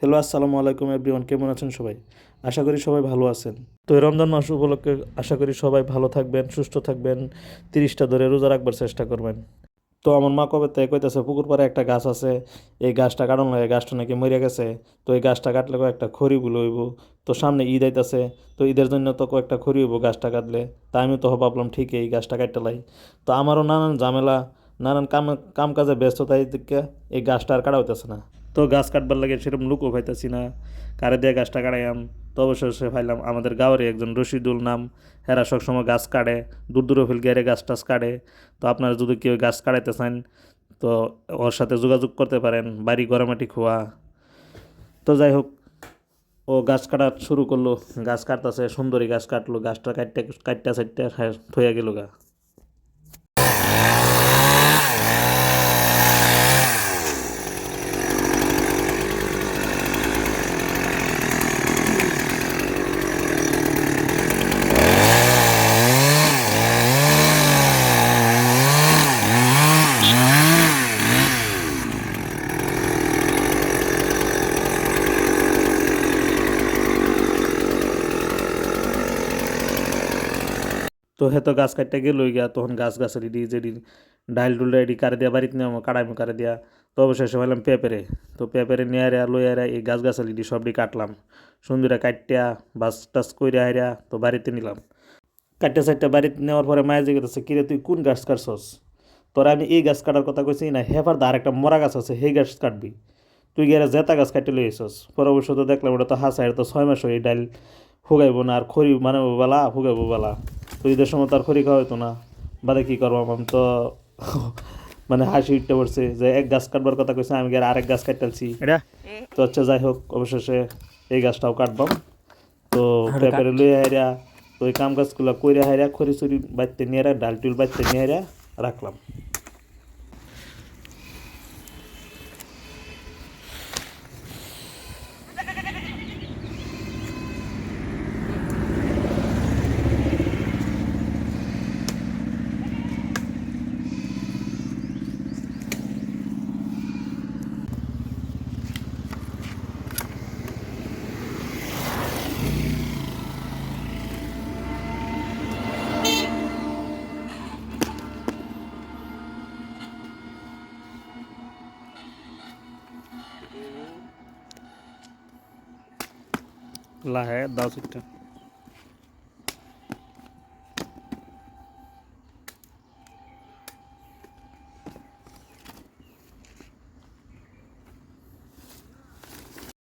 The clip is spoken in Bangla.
হ্যালো, আসসালামু আলাইকুম এভরিওয়ান, কেমন আছেন সবাই? আশা করি সবাই ভালো আছেন। তো এই রমজান মাস উপলক্ষে আশা করি সবাই ভালো থাকবেন, সুস্থ থাকবেন, 30টা ধরে রোজা রাখবার চেষ্টা করবেন। তো আমার মা কবে থেকে কইতেছে পুকুর পাড়ে একটা গাছ আছে, এই গাছটা কাটন লাগে, গাছটা নাকি মরে গেছে। তো এই গাছটা কাটলে একটা খড়ি গুলো হইব। তো সামনে ঈদ আইতাছে, তো ঈদের জন্য তো কয়েকটা খড়ি হইব গাছটা কাটলে। তা আমি তো ভাবলাম ঠিক এই গাছটা কাটতে লাই। তো আমারও নানান ঝামেলা, নানান কাম কাজে ব্যস্ততায় দিকে এই গাছটা আর কাটা হইতেছে না। তো গাছ কাটবার লাগে সেরকম লুকও পাইতেছি না, কারে দিয়ে গাছটা কাটাইয়াম। তো অবশেষে পাইলাম আমাদের গাঁওয়ারই একজন রশিদুল নাম, হেরা সবসময় গাছ কাটে, দূর দূরে ফেল গেড়ে গাছ টাছ কাটে। তো আপনারা যদি কেউ গাছ কাটাইতে চান তো ওর সাথে যোগাযোগ করতে পারেন, বাড়ি গড়ামাটি খোয়া। তো যাই হোক, ও গাছ কাটা শুরু করলো, গাছ কাটতেছে, সুন্দরী গাছ কাটলো, গাছটা কাটতে কাটতে সাইটতে থইয়া গেল গা। তো হে তো গাছ কাটতে গেল গিয়া, তখন গাছ গাছের ইডি যেডি ডাইল ডুল এডি কারে দিয়া বাড়িতে নেওয়া কাটাইমু কারে দিয়া। তো অবশেষে পাইলাম পেঁপেরে। তো পেঁপেরে নিয়ে আয়া লই আয়া এই গাছ গাছালি ইডি সবডি কাটলাম, সুন্দরা কাটিয়া বাস টাস কইরা হাইরা তো বাড়িতে নিলাম। কাটতে সাইটটা বাড়িতে নেওয়ার পরে মায়ের জিজ্ঞেস, কিরে তুই কোন গাছ কাটছস? তোরা আমি এই গাছ কাটার কথা কইছি না, হেফার দা আরেকটা মরা গাছ আছে, সেই গাছ কাটবি। তুই গিয়ে জেতা গাছ কাটতে লই আইসস। পরে অবশ্য তো দেখলাম ওটা তো হাসা, এটা তো 6 মাস হয়ে ডাইল হুগাইবো না, আর খড়ি মানে বেলা হুগাইবো বেলা। তো ঈদের সময় তো আর খড়ি খাওয়া হইতো না, বাদে কী করবো আমি তো মানে হাসি উঠতে পড়ছে যে এক গাছ কাটবার কথা কইছে, আমি গিয়ে আরেক গাছ কাটতেছি এটা। তো আচ্ছা যাই হোক, অবশেষে এই গাছটাও কাটবাম। তো পেপারে লইয়া হাইরা, তো ওই কাম গাছগুলো কইরা হাইরা খড়ি চড়ি বাইতে নিয়ে ডাল টুল বাইতে নিয়ে হাইরা রাখলাম। লাহে দাও সিটটা।